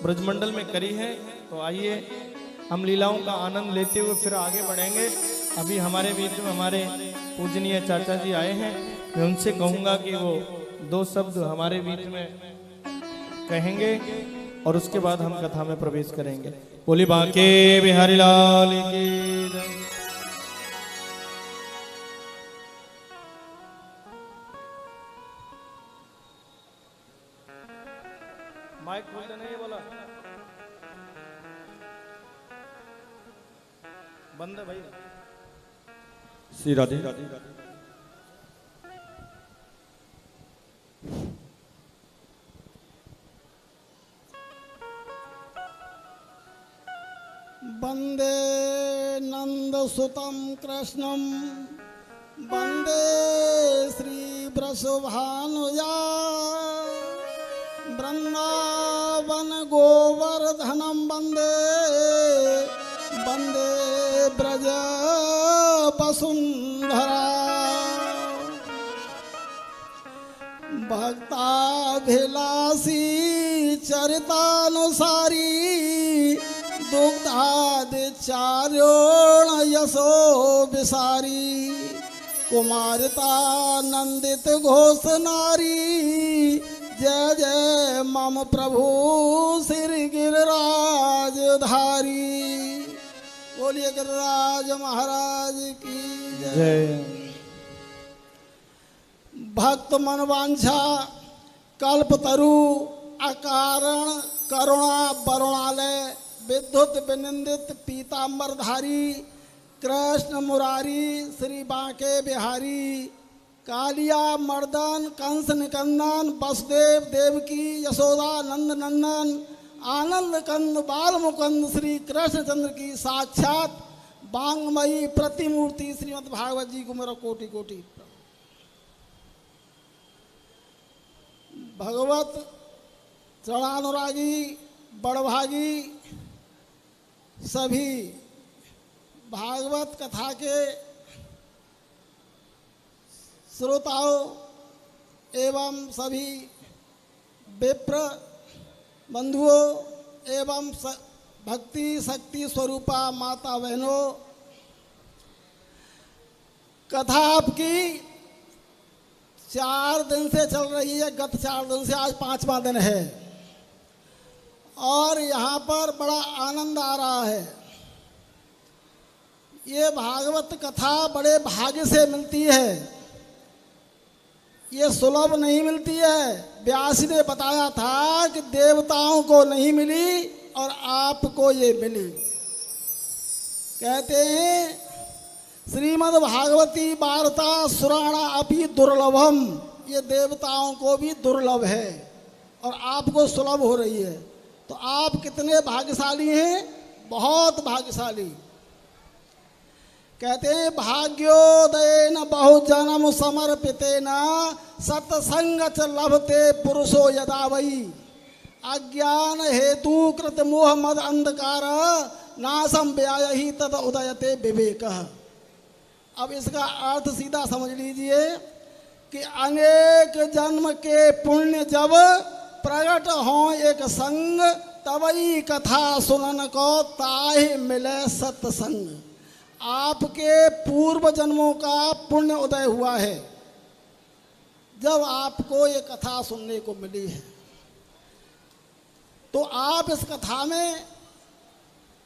ब्रजमंडल में करी है। तो आइए हम लीलाओं का आनंद लेते हुए फिर आगे बढ़ेंगे। अभी हमारे बीच में हमारे पूजनीय चाचा जी आए हैं, मैं उनसे कहूँगा कि वो दो शब्द हमारे बीच में कहेंगे और उसके बाद हम कथा में प्रवेश करेंगे। बोली बांके बिहारी लाल की जय। माइक खोलते नहीं बोला, बंद है भाई। श्री राधे राधे राधे। वंदे नंदसुतं कृष्णं वंदे श्री वृषभानुजा वृंदावन गोवर्धनं वंदे वंदे ब्रज वसुंधरा भक्ताभिलाषी चरितानुसारी दुग्धादिचार्योण यशो विसारी कुमारिता नंदित घोष नारी जय जय मम प्रभु श्री गिरिराज धारी। बोलिए गिरिराज महाराज की जय। भक्त मनवांछा कल्पतरु अकारण करुणा वरुणालय विद्युत विनिंदित पीतांबरधारी कृष्ण मुरारी श्री बांके बिहारी कालिया मर्दन कंस निकंदन वसुदेव देवकी यशोदा नंद नंदन आनंद कंद बाल मुकुंद श्री कृष्णचंद्र की साक्षात बांगमयी प्रतिमूर्ति श्रीमद् भागवत जी को मेरा कोटि कोटि भगवत चरणानुरागी बड़भागी सभी भागवत कथा के श्रोताओं एवं सभी विप्र बंधुओं एवं भक्ति शक्ति स्वरूपा माता बहनों, कथा आपकी 4 दिन से चल रही है। गत 4 दिन से आज 5वां दिन है और यहाँ पर बड़ा आनंद आ रहा है। ये भागवत कथा बड़े भाग्य से मिलती है, ये सुलभ नहीं मिलती है। व्यास ने बताया था कि देवताओं को नहीं मिली और आपको ये मिली। कहते हैं श्रीमद् भागवती वार्ता सुराणा अपि दुर्लभम, ये देवताओं को भी दुर्लभ है और आपको सुलभ हो रही है। तो आप कितने भाग्यशाली हैं, बहुत भाग्यशाली। कहते हैं भाग्योदयेन बहुजन्म समर्पितेन सत्संग च लभते पुरुषो यदा वै अज्ञान हेतु कृत मोह मद अंधकार नासम व्यायहि तद उदयते विवेक। अब इसका अर्थ सीधा समझ लीजिए कि अनेक जन्म के पुण्य जब प्रकट हो एक संग तबई कथा सुनन को ताहि मिले सत्संग। आपके पूर्व जन्मों का पुण्य उदय हुआ है जब आपको ये कथा सुनने को मिली है। तो आप इस कथा में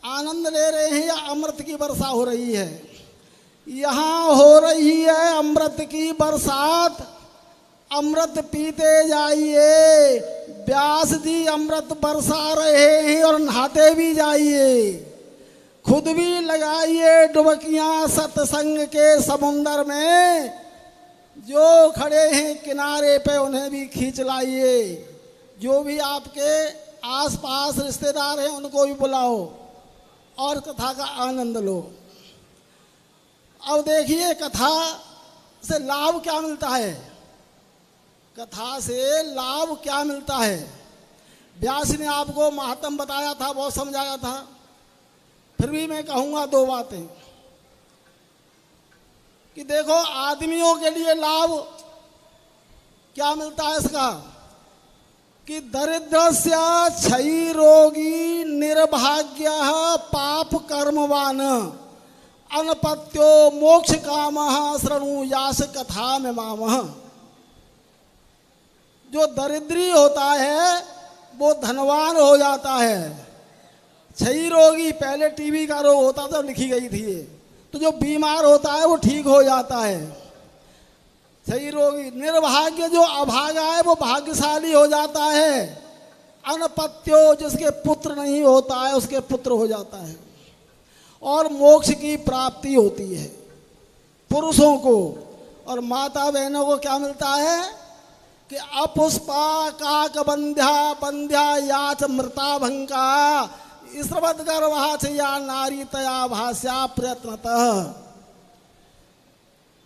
आनंद ले रहे हैं या अमृत की वर्षा हो रही है? यहाँ हो रही है अमृत की बरसात। अमृत पीते जाइए, व्यास जी अमृत बरसा रहे हैं और नहाते भी जाइए, खुद भी लगाइए डुबकियां सत्संग के समुंदर में। जो खड़े हैं किनारे पे उन्हें भी खींच लाइए, जो भी आपके आसपास रिश्तेदार हैं उनको भी बुलाओ और कथा का आनंद लो। अब देखिए कथा से लाभ क्या मिलता है, कथा से लाभ क्या मिलता है। व्यास ने आपको महात्म बताया था, बहुत समझाया था, फिर भी मैं कहूँगा 2 बातें कि देखो आदमियों के लिए लाभ क्या मिलता है इसका कि दरिद्रस्य क्षयी रोगी निर्भाग्य पाप कर्मवान अनपत्यो मोक्ष काम शृणु यास कथा में माम। जो दरिद्री होता है वो धनवान हो जाता है। क्षयी रोगी, पहले टीबी का रोग होता था, लिखी गई थी ये, तो जो बीमार होता है वो ठीक हो जाता है। क्षयी रोगी, निर्भाग्य जो अभागा है वो भाग्यशाली हो जाता है। अनपत्यो जिसके पुत्र नहीं होता है उसके पुत्र हो जाता है। और मोक्ष की प्राप्ति होती है पुरुषों को। और माता बहनों को क्या मिलता है कि अपुष्पा काक बंध्या बंध्या याच मृता भंका इसवत गर्भा च या नारी तया भाष्या प्रयत्नतः।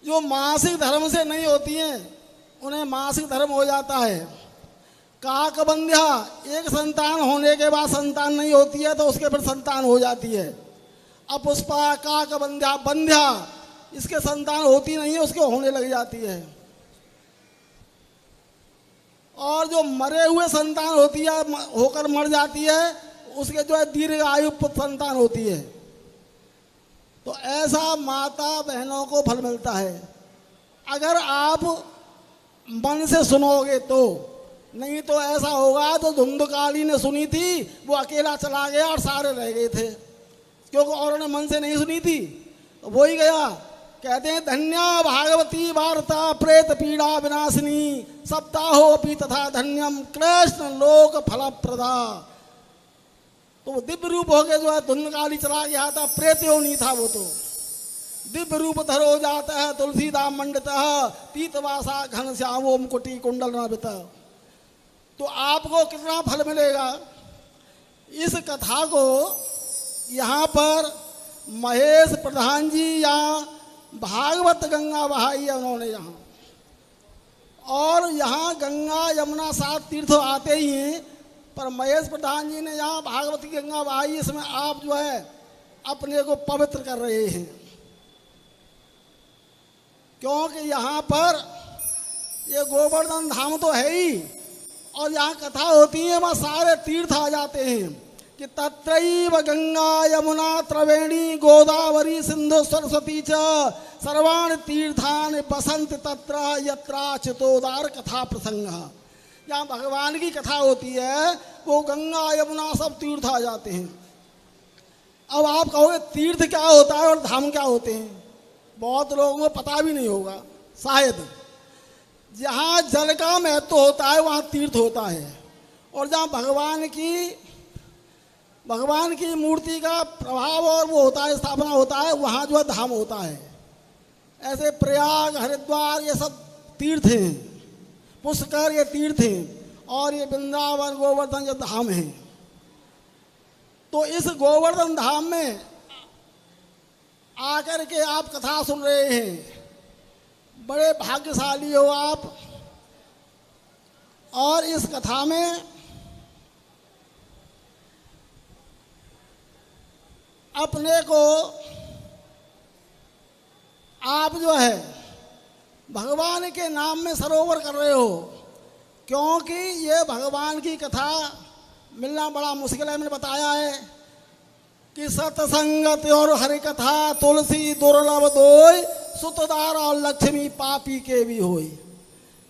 जो मासिक धर्म से नहीं होती हैं उन्हें मासिक धर्म हो जाता है। काक बंध्या, एक संतान होने के बाद संतान नहीं होती है तो उसके फिर संतान हो जाती है। अपुष्पा काक बंध्या, बंध्या इसके संतान होती नहीं है, उसके होने लग जाती है। और जो मरे हुए संतान होती है, होकर मर जाती है, उसके जो है दीर्घ आयु संतान होती है। तो ऐसा माता बहनों को फल मिलता है अगर आप मन से सुनोगे तो। नहीं तो ऐसा होगा तो धुंधकाली ने सुनी थी, वो अकेला चला गया और सारे रह गए थे, क्योंकि औरों ने मन से नहीं सुनी थी, तो वो ही गया। कहते हैं धन्या भागवती वार्ता प्रेत पीड़ा विनाशिनी सप्ताहो अपि तथा धन्यम कृष्ण लोक फल प्रदा। तो दिव्य रूप हो गए, जो है धुंधकाली चला गया था, प्रेत योनि था वो, तो दिव्य रूप धरो जाता है तुलसीदाम मंडित पीतवासा घन श्यामो मुकुटी कुंडल नाभित। तो आपको कितना फल मिलेगा? इस कथा को यहाँ पर महेश प्रधान जी यहाँ भागवत गंगा बहाई है उन्होंने यहाँ, और यहाँ गंगा यमुना 7 तीर्थ आते ही हैं, पर महेश प्रधान जी ने यहाँ भागवत की गंगा बहाई। इसमें आप जो है अपने को पवित्र कर रहे हैं, क्योंकि यहाँ पर ये गोवर्धन धाम तो है ही, और यहाँ कथा होती है वहाँ सारे तीर्थ आ जाते हैं कि तत्रैव गंगा यमुना त्रिवेणी गोदावरी सिंधु सरस्वती च सर्वाणि तीर्थानि बसंत तत्र यत्रा चितोदार कथा प्रसंग। जहाँ भगवान की कथा होती है वो गंगा यमुना सब तीर्थ आ जाते हैं। अब आप कहोगे तीर्थ क्या होता है और धाम क्या होते हैं? बहुत लोगों को पता भी नहीं होगा शायद। जहाँ जल का महत्व होता है वहाँ तीर्थ होता है, और जहाँ भगवान की मूर्ति का प्रभाव और वो होता है, स्थापना होता है, वहाँ जो है धाम होता है। ऐसे प्रयाग हरिद्वार ये सब तीर्थ हैं, पुष्कर ये तीर्थ हैं, और ये वृंदावन गोवर्धन ये धाम हैं। तो इस गोवर्धन धाम में आकर के आप कथा सुन रहे हैं, बड़े भाग्यशाली हो आप। और इस कथा में अपने को आप जो है भगवान के नाम में सरोवर कर रहे हो, क्योंकि ये भगवान की कथा मिलना बड़ा मुश्किल है। मैंने बताया है कि सत्संगत और हरि कथा तुलसी दुर्लभ दोय सुतदार और लक्ष्मी पापी के भी होई।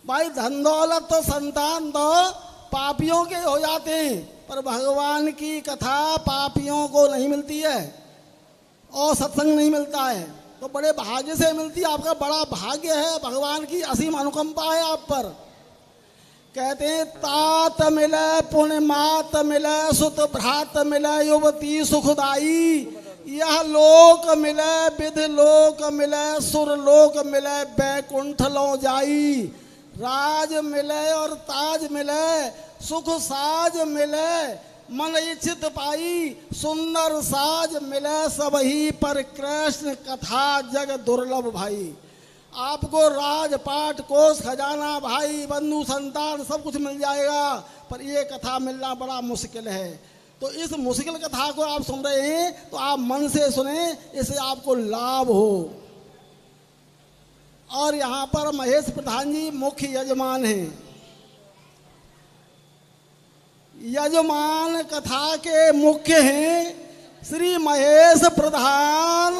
भाई धन दौलत तो संतान तो पापियों के हो जाते हैं, पर भगवान की कथा पापियों को नहीं मिलती है, और सत्संग नहीं मिलता है, तो बड़े भाग्य से मिलती है। आपका बड़ा भाग्य है, भगवान की असीम अनुकंपा है आप पर। कहते हैं तात मिले पुण्य मात मिले सुत भ्रात मिले युवती सुखदाई, यह लोक मिले विध लोक मिले सुर लोक मिले बैकुंठ लो जाई। राज मिले और ताज मिले सुख साज मिले मन इच्छित पाई, सुंदर साज मिले सब ही पर कृष्ण कथा जग दुर्लभ भाई। आपको राजपाट कोष खजाना भाई बंधु संतान सब कुछ मिल जाएगा, पर ये कथा मिलना बड़ा मुश्किल है। तो इस मुश्किल कथा को आप सुन रहे हैं तो आप मन से सुने, इससे आपको लाभ हो। और यहाँ पर महेश प्रधान जी मुख्य यजमान हैं। यजमान कथा के मुख्य हैं श्री महेश प्रधान,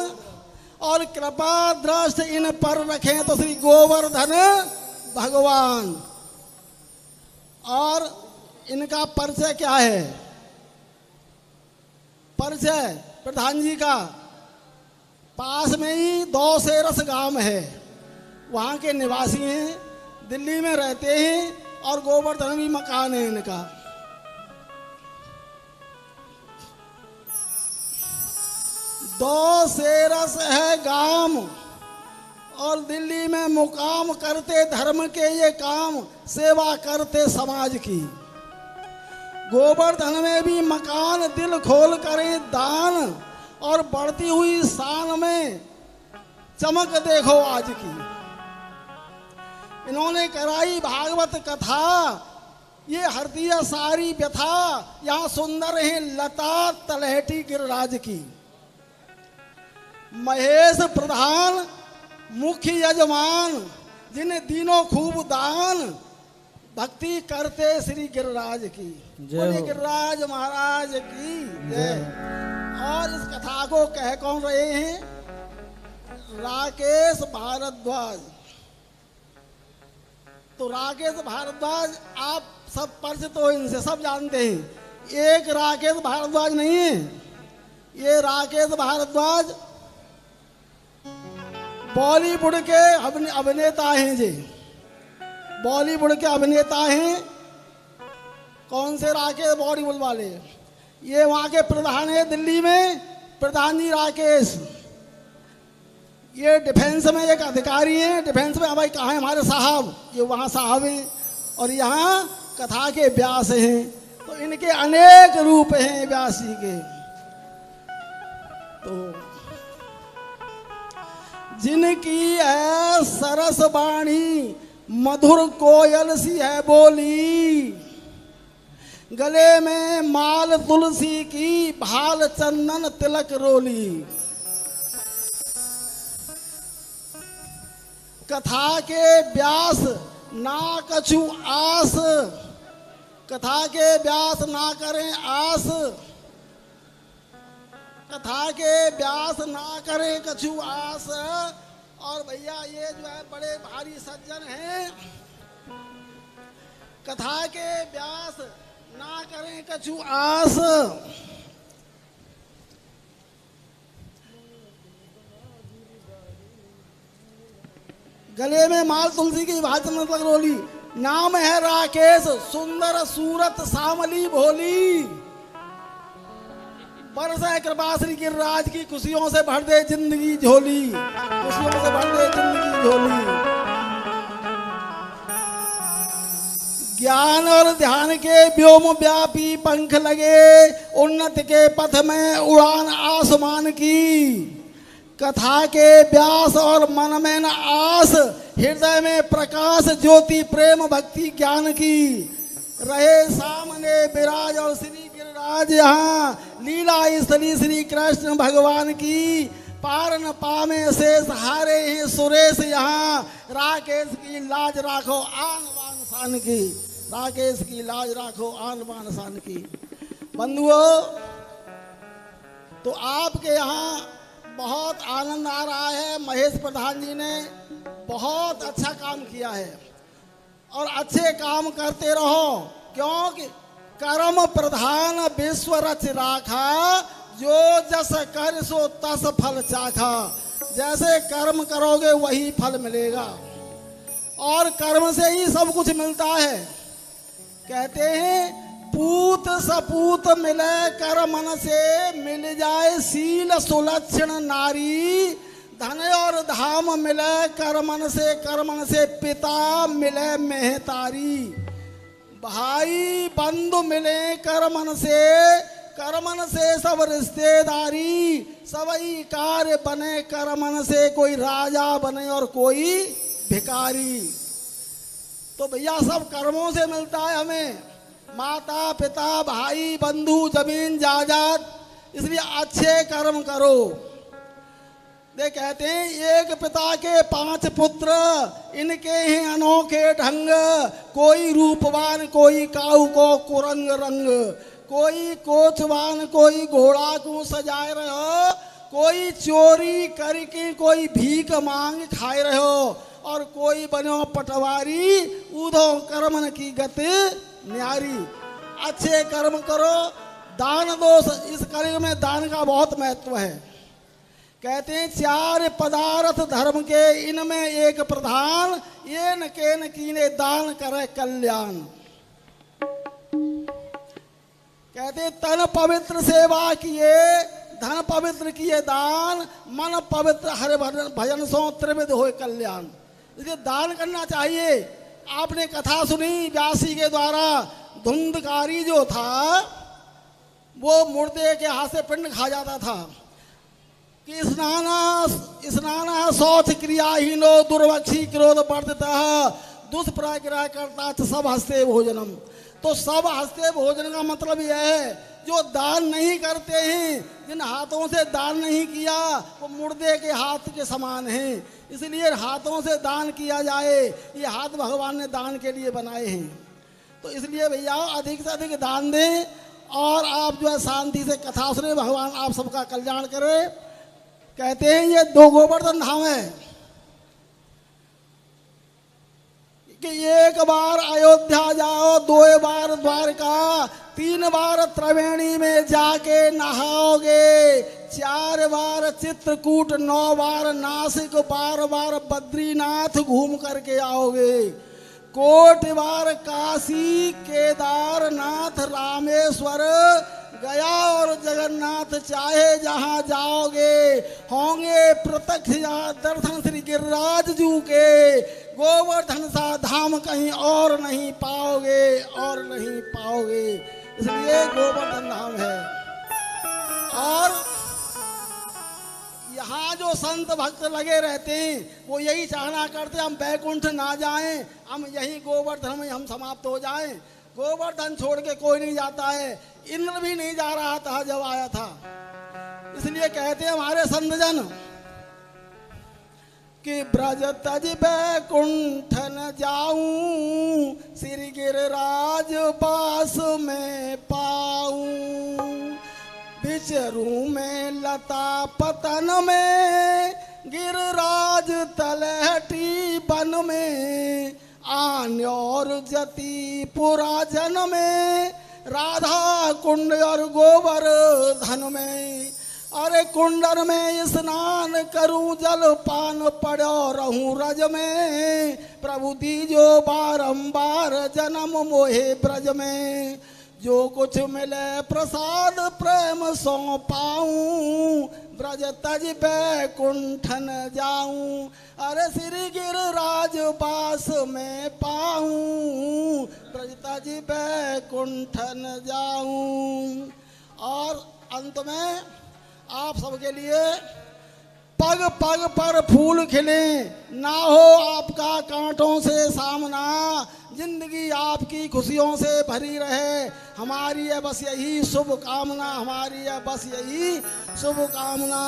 और कृपा दृष्टि इन पर रखें तो श्री गोवर्धन भगवान। और इनका परिचय क्या है? परिचय प्रधान जी का, पास में ही दौसेरस गांव है, वहाँ के निवासी हैं, दिल्ली में रहते हैं, और गोवर्धन भी मकान है इनका। दौसेरस है गांव, और दिल्ली में मुकाम करते धर्म के ये काम, सेवा करते समाज की। गोवर्धन में भी मकान दिल खोल करें दान, और बढ़ती हुई शान में चमक देखो आज की। इन्होंने कराई भागवत कथा, ये हरती है सारी व्यथा, यहाँ सुंदर है लता तलहटी गिरिराज की। महेश प्रधान मुख्य यजमान, जिन्हें दिनों खूब दान, भक्ति करते श्री गिरिराज की। बोले गिरिराज महाराज की जय। और इस कथा को कह कौन रहे हैं? राकेश भारद्वाज। तो राकेश भारद्वाज आप सब परिचित हो इनसे, सब जानते हैं। एक राकेश भारद्वाज नहीं है, ये राकेश भारद्वाज बॉलीवुड के अभिनेता हैं जी, बॉलीवुड के अभिनेता हैं। कौन से राकेश? बॉलीवुड वाले। ये वहाँ के प्रधान है दिल्ली में, प्रधान जी राकेश। ये डिफेंस में एक अधिकारी हैं, डिफेंस में। भाई कहाँ है हमारे साहब? ये वहाँ साहब हैं, और यहाँ कथा के व्यास हैं। तो इनके अनेक रूप हैं व्यास जी के। तो जिनकी है सरस वाणी, मधुर कोयल सी है बोली, गले में माल तुलसी की, भाल चंदन तिलक रोली। कथा के व्यास ना कछु आस, कथा के व्यास ना करें आस, कथा के व्यास ना करें कछु आस। और भैया ये जो है बड़े भारी सज्जन हैं, कथा के व्यास ना करें कछु आस। गले में माल तुलसी की भात मतलब रोली। नाम है राकेश, सुंदर सूरत सामली भोली। बरसाए कृपा श्री गिरिराज की, खुशियों से भर दे जिंदगी झोली, खुशियों से भर दे जिंदगी झोली। ज्ञान और ध्यान के व्योम व्यापी पंख लगे, उन्नति के पथ में उड़ान आसमान की। कथा के व्यास और मन में न आस, हृदय में प्रकाश ज्योति प्रेम भक्ति ज्ञान की। रहे सामने विराज और श्री गिरिराज यहाँ, लीला स्थली श्री कृष्ण भगवान की। पार न पामे शेष हारे हैं सुरेश यहाँ, राकेश की लाज राखो आन बान शान की, राकेश की लाज राखो आन बान शान की। बंधुओं, तो आपके यहाँ बहुत आनंद आ रहा है। महेश प्रधान जी ने बहुत अच्छा काम किया है, और अच्छे काम करते रहो, क्योंकि कर्म प्रधान विश्व रच राखा, जो जस कर सो तस फल चाखा। जैसे कर्म करोगे वही फल मिलेगा, और कर्म से ही सब कुछ मिलता है। कहते हैं पूत सपूत मिले कर मन से, मिल जाए शील सुलक्षण नारी। धन और धाम मिले कर मन से पिता मिले मेहतारी। भाई बंधु मिले कर मन से सब रिश्तेदारी। सबई कार्य बने कर मन से, कोई राजा बने और कोई भिखारी। तो भैया सब कर्मों से मिलता है हमें, माता पिता भाई बंधु जमीन जायदाद। इसलिए अच्छे कर्म करो। दे कहते हैं एक पिता के 5 पुत्र, इनके हैं अनोखे ढंग, कोई रूपवान कोई काऊ को कुरंग रंग, कोई कोचवान कोई घोड़ा को सजाए रहो, कोई चोरी करके कोई भीख मांग खाए रहो, और कोई बनो पटवारी उधो कर्मन की गति न्यारी। अच्छे कर्म करो, दान दो। इस कलयुग में दान का बहुत महत्व है। कहते हैं 4 पदार्थ धर्म के, इनमें एक प्रधान, ये न के न कीने दान करे कल्याण। कहते हैं तन पवित्र सेवा किए, धन पवित्र किए दान, मन पवित्र हरि भजन सो त्रिविध होए कल्याण। इसलिए दान करना चाहिए। आपने कथा सुनी व्यासी के द्वारा, धुंधकारी जो था वो मुर्दे के हाथ से पिंड खा जाता था कि स्नाना शौच क्रियाहीनो दुर्वक्षी क्रोध वर्धितः दुष्प्रग्रह करता सब हस्ते भोजनम। तो सब हस्ते भोजन का मतलब यह है जो दान नहीं करते हैं, जिन हाथों से दान नहीं किया वो मुर्दे के हाथ के समान हैं। इसलिए हाथों से दान किया जाए, ये हाथ भगवान ने दान के लिए बनाए हैं। तो इसलिए भैया अधिक से अधिक दान दें और आप जो है शांति से कथा सुने, भगवान आप सबका कल्याण करे। कहते हैं ये 2 गोवर्धन धाम है कि 1 बार अयोध्या जाओ, 2 बार द्वारका, 3 बार त्रिवेणी में जाके नहाओगे, 4 बार चित्रकूट, 9 बार नासिक, 12 बार बद्रीनाथ घूम करके आओगे, कोटि बार काशी केदारनाथ रामेश्वर गया और जगन्नाथ, चाहे जहां जाओगे होंगे प्रत्यक्ष यहाँ दर्शन श्री गिरिराज जू के। गोवर्धन सा धाम कहीं और नहीं पाओगे, और नहीं पाओगे। इसलिए गोवर्धन धाम है। और यहाँ जो संत भक्त लगे रहते हैं वो यही चाहना करते हम बैकुंठ ना जाएं, हम यही गोवर्धन में हम समाप्त हो जाएं। गोवर्धन छोड़ के कोई नहीं जाता है, इंद्र भी नहीं जा रहा था जब आया था। इसलिए कहते हैं हमारे संतजन कि ब्रज तज बैकुंठ न जाऊं, श्री गिरिराज पास में पाऊं, बिचरूं में लता पतन में, गिरिराज तलहटी बन में, आन और जति पुराजन में, राधा कुंड और गोवर्धन में। अरे कुंडन में स्नान करूं, जल पान पड़ो रहूं रज में, प्रभु दीजो बारंबार जन्म मोहे ब्रज में, जो कुछ मिले प्रसाद प्रेम सो पाऊं, ब्रज तज बैकुंठन जाऊं, अरे श्री गिरिराज पास में पाऊं, ब्रज तज बैकुंठन जाऊं। और अंत में आप सबके लिए पग पग पर फूल खिले, ना हो आपका कांटों से सामना, जिंदगी आपकी खुशियों से भरी रहे, हमारी है बस यही शुभ कामना, हमारी है बस यही शुभ कामना।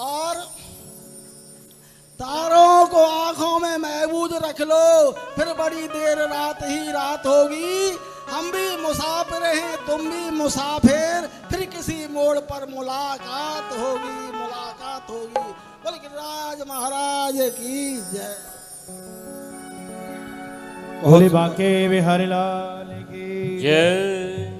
और तारों को आंखों में महबूज रख लो, फिर बड़ी देर रात ही रात होगी, हम भी मुसाफिर हैं तुम भी मुसाफिर, फिर किसी मोड़ पर मुलाकात होगी, मुलाकात होगी। बोल गिरिराज महाराज की जय। भोले बांके बिहारी लाल की जय।